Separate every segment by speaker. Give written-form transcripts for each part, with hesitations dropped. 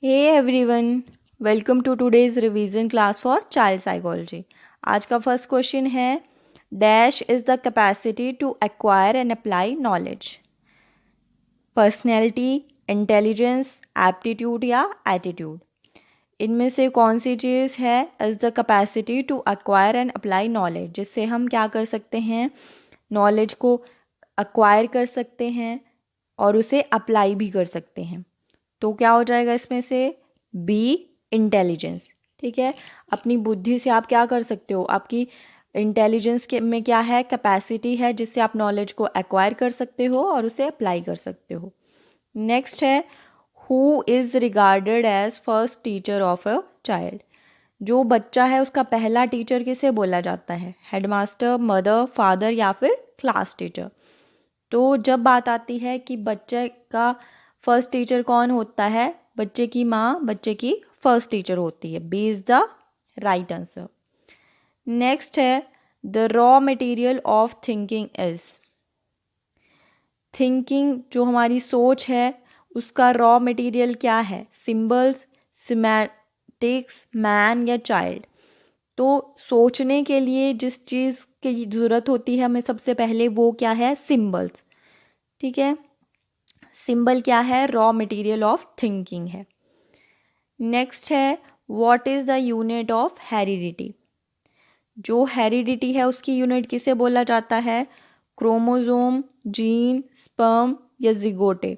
Speaker 1: Hey everyone, welcome to today's revision class for child psychology. आज का first question है dash is the capacity to acquire and apply knowledge. Personality, intelligence, aptitude या attitude, इनमें से कौन सी चीज़ है is the capacity to acquire and apply knowledge, जिससे हम क्या कर सकते हैं, नॉलेज को एक्वायर कर सकते हैं और उसे अप्लाई भी कर सकते हैं। तो क्या हो जाएगा इसमें से बी, इंटेलिजेंस। ठीक है, अपनी बुद्धि से आप क्या कर सकते हो, आपकी इंटेलिजेंस के में क्या है, कैपेसिटी है जिससे आप नॉलेज को एक्वायर कर सकते हो और उसे अप्लाई कर सकते हो। नेक्स्ट है who is regarded as first teacher of a child. जो बच्चा है उसका पहला टीचर किसे बोला जाता है, हेडमास्टर, मदर, फादर या फिर क्लास टीचर। तो जब बात आती है कि बच्चे का फर्स्ट टीचर कौन होता है, बच्चे की माँ बच्चे की फर्स्ट टीचर होती है। B is the right answer. Next है the raw material of thinking is. Thinking जो हमारी सोच है उसका रॉ मटेरियल क्या है, सिंबल्स, सिमेटिक्स, मैन या चाइल्ड। तो सोचने के लिए जिस चीज़ की ज़रूरत होती है हमें सबसे पहले, वो क्या है, सिंबल्स। ठीक है, सिंबल क्या है, रॉ मटेरियल ऑफ थिंकिंग है। नेक्स्ट है what is the unit of heredity. जो हेरिडिटी है उसकी यूनिट किसे बोला जाता है, क्रोमोसोम, जीन, स्पर्म या जिगोटे।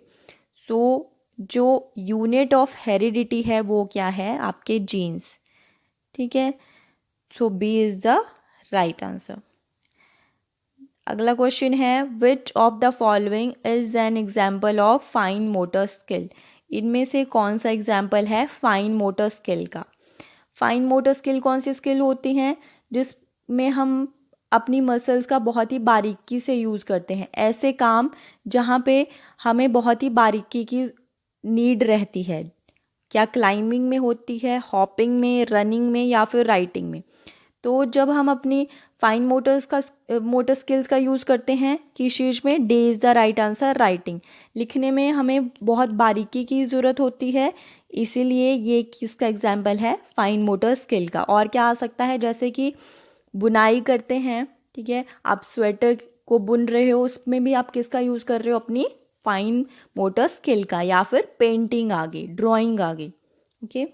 Speaker 1: सो जो यूनिट ऑफ हेरिडिटी है वो क्या है, आपके जीन्स। ठीक है, so B is the right answer. अगला क्वेश्चन है which of the following is an example of fine motor skill. इनमें से कौन सा एग्जाम्पल है फाइन मोटर स्किल का। फाइन मोटर स्किल कौन सी स्किल होती हैं, जिसमें हम अपनी मसल्स का बहुत ही बारीकी से यूज़ करते हैं। ऐसे काम जहाँ पे हमें बहुत ही बारीकी की नीड रहती है, क्या क्लाइंबिंग में होती है, हॉपिंग में, रनिंग में या फिर राइटिंग में। तो जब हम अपनी फाइन मोटर स्किल्स का यूज़ करते हैं किस चीज़ में, day is the right answer, writing. लिखने में हमें बहुत बारीकी की ज़रूरत होती है, इसीलिए ये किसका एग्जाम्पल है, फाइन मोटर स्किल का। और क्या आ सकता है, जैसे कि बुनाई करते हैं, ठीक है, आप स्वेटर को बुन रहे हो, उसमें भी आप किसका यूज़ कर रहे हो, अपनी फाइन मोटर स्किल का। या फिर पेंटिंग आ गई, ड्राइंग आ गई। ओके,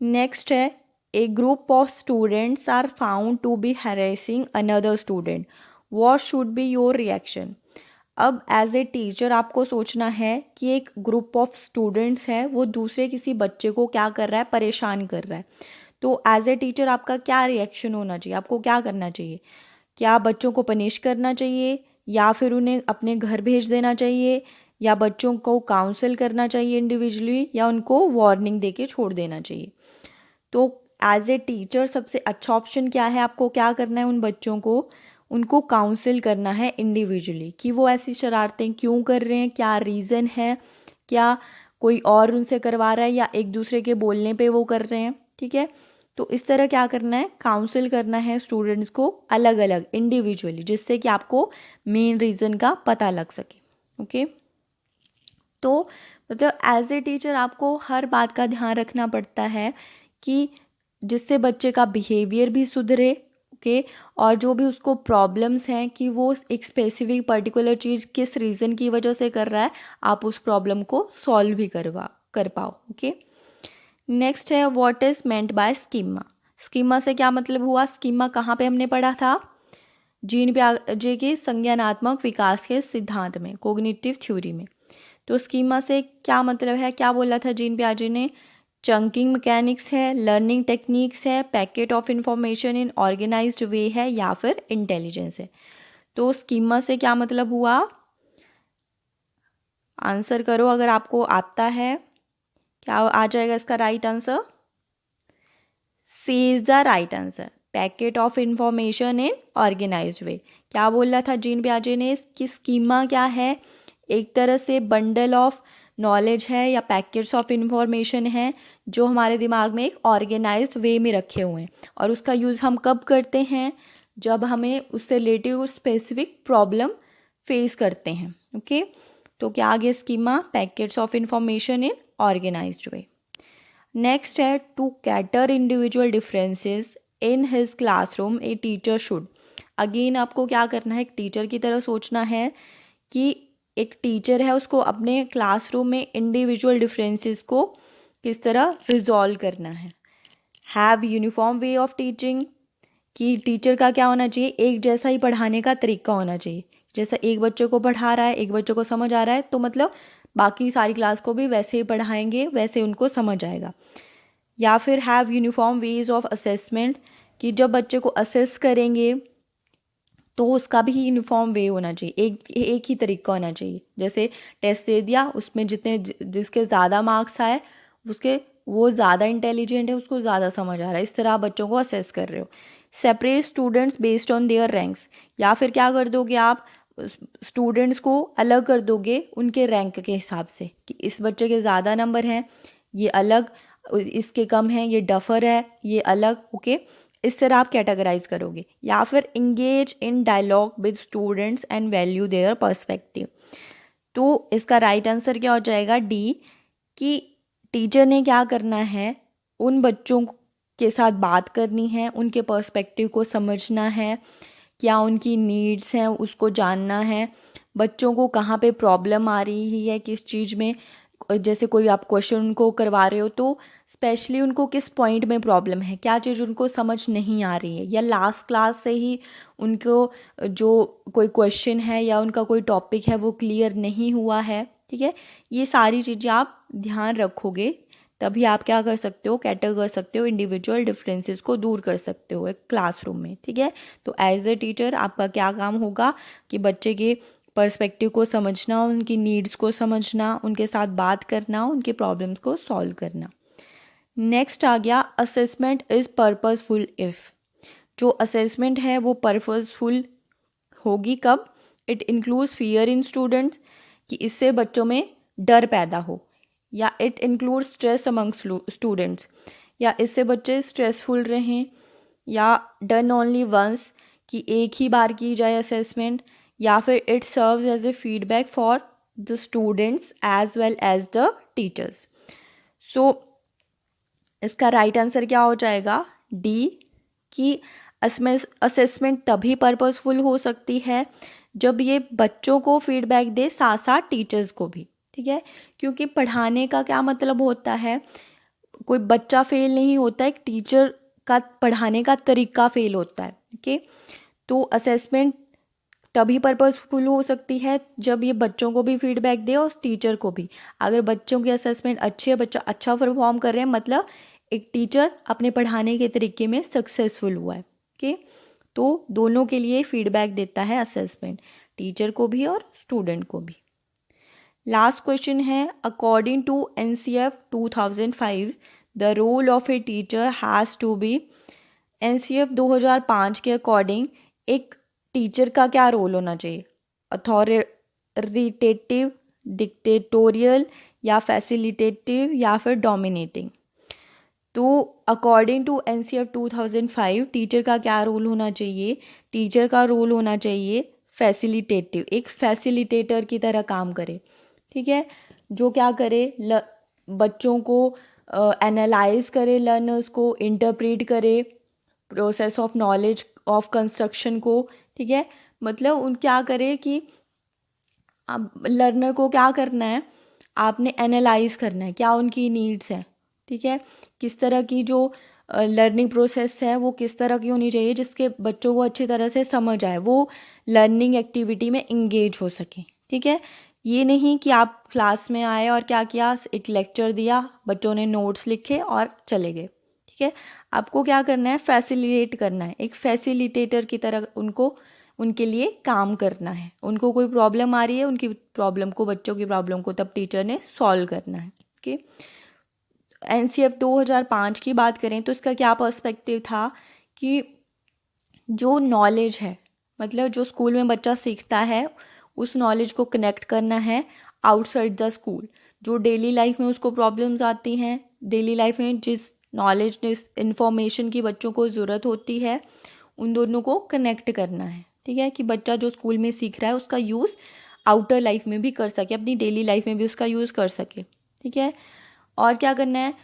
Speaker 1: नेक्स्ट है A group of students are found to be harassing another student. What should be your reaction? अब एज ए टीचर आपको सोचना है कि एक ग्रुप ऑफ स्टूडेंट्स है, वो दूसरे किसी बच्चे को क्या कर रहा है, परेशान कर रहा है। तो एज ए टीचर आपका क्या रिएक्शन होना चाहिए, आपको क्या करना चाहिए, क्या बच्चों को पनिश करना चाहिए या फिर उन्हें अपने घर भेज देना चाहिए या बच्चों को काउंसिल करना चाहिए इंडिविजुअली या उनको वार्निंग दे के छोड़ देना चाहिए। तो एज ए टीचर सबसे अच्छा ऑप्शन क्या है, आपको क्या करना है, उन बच्चों को उनको काउंसिल करना है इंडिविजुअली कि वो ऐसी शरारतें क्यों कर रहे हैं, क्या रीज़न है, क्या कोई और उनसे करवा रहा है या एक दूसरे के बोलने पे वो कर रहे हैं। ठीक है, तो इस तरह क्या करना है, काउंसिल करना है स्टूडेंट्स को अलग अलग इंडिविजुअली, जिससे कि आपको मेन रीज़न का पता लग सके। ओके, तो मतलब एज ए टीचर आपको हर बात का ध्यान रखना पड़ता है कि जिससे बच्चे का बिहेवियर भी सुधरे। ओके, और जो भी उसको प्रॉब्लम्स हैं कि वो एक स्पेसिफिक पर्टिकुलर चीज़ किस रीज़न की वजह से कर रहा है, आप उस प्रॉब्लम को सॉल्व भी कर पाओ। ओके, नेक्स्ट है what is meant by schema. Schema से क्या मतलब हुआ, स्कीमा कहाँ पे हमने पढ़ा था, जीन पियाजे के संज्ञानात्मक विकास के सिद्धांत में, कोग्निटिव थ्योरी में। तो स्कीमा से क्या मतलब है, क्या बोला था जीन पियाजे ने, चंकिंग मैकेनिक्स है, लर्निंग टेक्निक्स है, packet of information in organised way है या फिर इंटेलिजेंस है। तो स्कीमा से क्या मतलब हुआ, आंसर करो अगर आपको आता है, क्या आ जाएगा इसका right answer, C is the right answer, packet of information in organised way. क्या बोला था जीन पियाजे ने कि स्कीमा क्या है, एक तरह से बंडल ऑफ नॉलेज है या पैकेट्स ऑफ इंफॉर्मेशन है जो हमारे दिमाग में एक ऑर्गेनाइज्ड वे में रखे हुए हैं, और उसका यूज़ हम कब करते हैं, जब हमें उससे रिलेटिव स्पेसिफिक प्रॉब्लम फेस करते हैं। ओके, तो क्या आ गया schema, packets of information in organised way. Next है to cater individual differences in his classroom a teacher should. Again आपको क्या करना है, एक टीचर की तरह सोचना है कि एक टीचर है उसको अपने क्लासरूम में इंडिविजुअल डिफरेंसेस को किस तरह रिजॉल्व करना है। Have uniform way of teaching, कि टीचर का क्या होना चाहिए, एक जैसा ही पढ़ाने का तरीका होना चाहिए। जैसा एक बच्चे को पढ़ा रहा है, एक बच्चे को समझ आ रहा है, तो मतलब बाकी सारी क्लास को भी वैसे ही पढ़ाएंगे, वैसे उनको समझ आएगा। या फिर have uniform ways of assessment, कि जब बच्चे को असेस करेंगे तो उसका भी यूनिफॉर्म वे होना चाहिए, एक ही तरीका होना चाहिए। जैसे टेस्ट दे दिया, उसमें जिसके ज़्यादा मार्क्स आए उसके वो ज़्यादा इंटेलिजेंट है, उसको ज़्यादा समझ आ रहा है, इस तरह आप बच्चों को असेस कर रहे हो। Separate students based on their ranks, या फिर क्या कर दोगे आप, स्टूडेंट्स को अलग कर दोगे उनके रैंक के हिसाब से, कि इस बच्चे के ज़्यादा नंबर हैं ये अलग, इसके कम हैं ये डफर है ये अलग, ओके। इस तरह आप कैटेगराइज करोगे। या फिर engage in dialogue with students and value their perspective. तो इसका राइट आंसर क्या हो जाएगा, डी, कि टीचर ने क्या करना है, उन बच्चों के साथ बात करनी है, उनके पर्सपेक्टिव को समझना है, क्या उनकी नीड्स हैं उसको जानना है, बच्चों को कहाँ पे प्रॉब्लम आ रही है किस चीज़ में। जैसे कोई आप क्वेश्चन उनको करवा रहे हो तो स्पेशली उनको किस पॉइंट में प्रॉब्लम है, क्या चीज़ उनको समझ नहीं आ रही है, या लास्ट क्लास से ही उनको जो कोई क्वेश्चन है या उनका कोई टॉपिक है वो क्लियर नहीं हुआ है, ठीक है। ये सारी चीज़ें आप ध्यान रखोगे तभी आप क्या कर सकते हो, कैटर कर सकते हो, इंडिविजुअल डिफरेंसेस को दूर कर सकते हो एक क्लासरूम में, ठीक है। तो एज ए टीचर आपका क्या काम होगा कि बच्चे के पर्सपेक्टिव को समझना, उनकी नीड्स को समझना, उनके साथ बात करना, उनके प्रॉब्लम्स को सॉल्व करना। नेक्स्ट आ गया असेसमेंट इज़ पर्पसफुल इफ़। जो असेसमेंट है वो पर्पसफुल होगी कब, it includes fear in students, कि इससे बच्चों में डर पैदा हो, या it includes stress among students, या इससे बच्चे स्ट्रेसफुल रहें, या डन ओनली वंस, कि एक ही बार की जाए असेसमेंट, या फिर it serves as a feedback for the students as well as the teachers. So इसका राइट आंसर क्या हो जाएगा, डी, कि असेसमेंट तभी पर्पसफुल हो सकती है जब ये बच्चों को फीडबैक दे साथ साथ टीचर्स को भी, ठीक है। क्योंकि पढ़ाने का क्या मतलब होता है, कोई बच्चा फेल नहीं होता, एक टीचर का पढ़ाने का तरीका फेल होता है, ओके। तो असेसमेंट तभी पर्पसफुल हो सकती है जब ये बच्चों को भी फीडबैक दे और टीचर को भी। अगर बच्चों की असेसमेंट अच्छी है, बच्चा अच्छा परफॉर्म कर रहे हैं, मतलब एक टीचर अपने पढ़ाने के तरीके में सक्सेसफुल हुआ है, ओके। तो दोनों के लिए फीडबैक देता है असेसमेंट, टीचर को भी और स्टूडेंट को भी। लास्ट क्वेश्चन है, according to NCF 2005 the role of a teacher has to be. NCF 2005 के अकॉर्डिंग एक टीचर का क्या रोल होना चाहिए, अथॉरिटेटिव, डिक्टेटोरियल, या फैसिलिटेटिव, या फिर डोमिनेटिंग। तो अकॉर्डिंग टू NCF 2005 टीचर का क्या रोल होना चाहिए, टीचर का रोल होना चाहिए फैसिलिटेटिव, एक फैसिलिटेटर की तरह काम करे, ठीक है। जो क्या करे, बच्चों को एनालाइज करे, लर्नर्स को इंटरप्रेट करे, process of knowledge of construction को, ठीक है। मतलब उन क्या करे कि अब लर्नर को क्या करना है, आपने एनालाइज करना है क्या उनकी नीड्स हैं, ठीक है। किस तरह की जो लर्निंग प्रोसेस है वो किस तरह की होनी चाहिए जिसके बच्चों को अच्छी तरह से समझ आए, वो लर्निंग एक्टिविटी में इंगेज हो सके, ठीक है। ये नहीं कि आप क्लास में आए और क्या किया, एक लेक्चर दिया, बच्चों ने नोट्स लिखे और चले गए, ठीक है। आपको क्या करना है, फैसिलिटेट करना है, एक फैसिलिटेटर की तरह उनको, उनके लिए काम करना है। उनको कोई प्रॉब्लम आ रही है, उनकी प्रॉब्लम को, बच्चों की प्रॉब्लम को तब टीचर ने सॉल्व करना है, ओके। NCF 2005 की बात करें तो इसका क्या पर्सपेक्टिव था कि जो नॉलेज है, मतलब जो स्कूल में बच्चा सीखता है उस नॉलेज को कनेक्ट करना है आउटसाइड द स्कूल। जो डेली लाइफ में उसको प्रॉब्लम्स आती हैं, डेली लाइफ में जिस नॉलेज, जिस इन्फॉर्मेशन की बच्चों को ज़रूरत होती है, उन दोनों को कनेक्ट करना है, ठीक है। कि बच्चा जो स्कूल में सीख रहा है उसका यूज़ आउटर लाइफ में भी कर सके, अपनी डेली लाइफ में भी उसका यूज़ कर सके, ठीक है। और क्या करना है,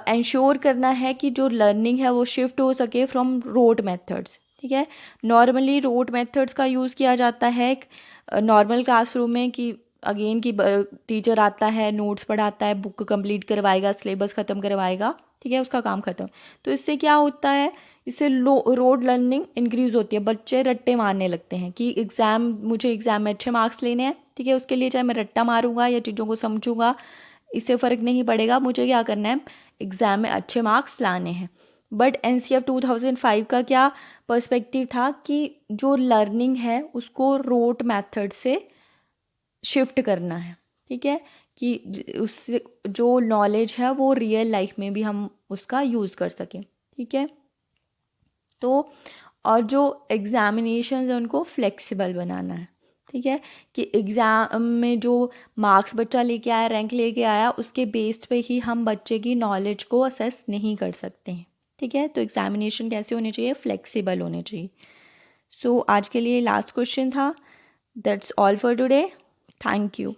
Speaker 1: इंश्योर करना है कि जो लर्निंग है वो शिफ्ट हो सके फ्रॉम रोड मेथड्स। ठीक है, नॉर्मली रोड मेथड्स का यूज़ किया जाता है नॉर्मल क्लासरूम में कि अगेन कि टीचर आता है, नोट्स पढ़ाता है, बुक कंप्लीट करवाएगा, सिलेबस ख़त्म करवाएगा, ठीक है, उसका काम ख़त्म। तो इससे क्या होता है, इससे रोड लर्निंग इंक्रीज़ होती है। बच्चे रट्टे मारने लगते हैं कि मुझे एग्ज़ाम में अच्छे मार्क्स लेने हैं, ठीक है, उसके लिए चाहे मैं रट्टा मारूंगा या चीज़ों को समझूंगा, इससे फ़र्क नहीं पड़ेगा, मुझे क्या करना है, एग्ज़ाम में अच्छे मार्क्स लाने हैं। बट NCF 2005 का क्या पर्सपेक्टिव था कि जो लर्निंग है उसको रोट मेथड से शिफ्ट करना है। ठीक है, कि उससे जो नॉलेज है वो रियल लाइफ में भी हम उसका यूज़ कर सकें। ठीक है, तो और जो एग्ज़ामिनेशन है उनको फ्लेक्सिबल बनाना है। ठीक है, कि एग्ज़ाम में जो मार्क्स बच्चा लेके आया, रैंक लेके आया, उसके बेस्ड पे ही हम बच्चे की नॉलेज को असेस नहीं कर सकते हैं। ठीक है, तो एग्ज़ामिनेशन कैसे होने चाहिए, फ्लेक्सिबल होने चाहिए। सो आज के लिए लास्ट क्वेश्चन था। That's all for today. Thank you.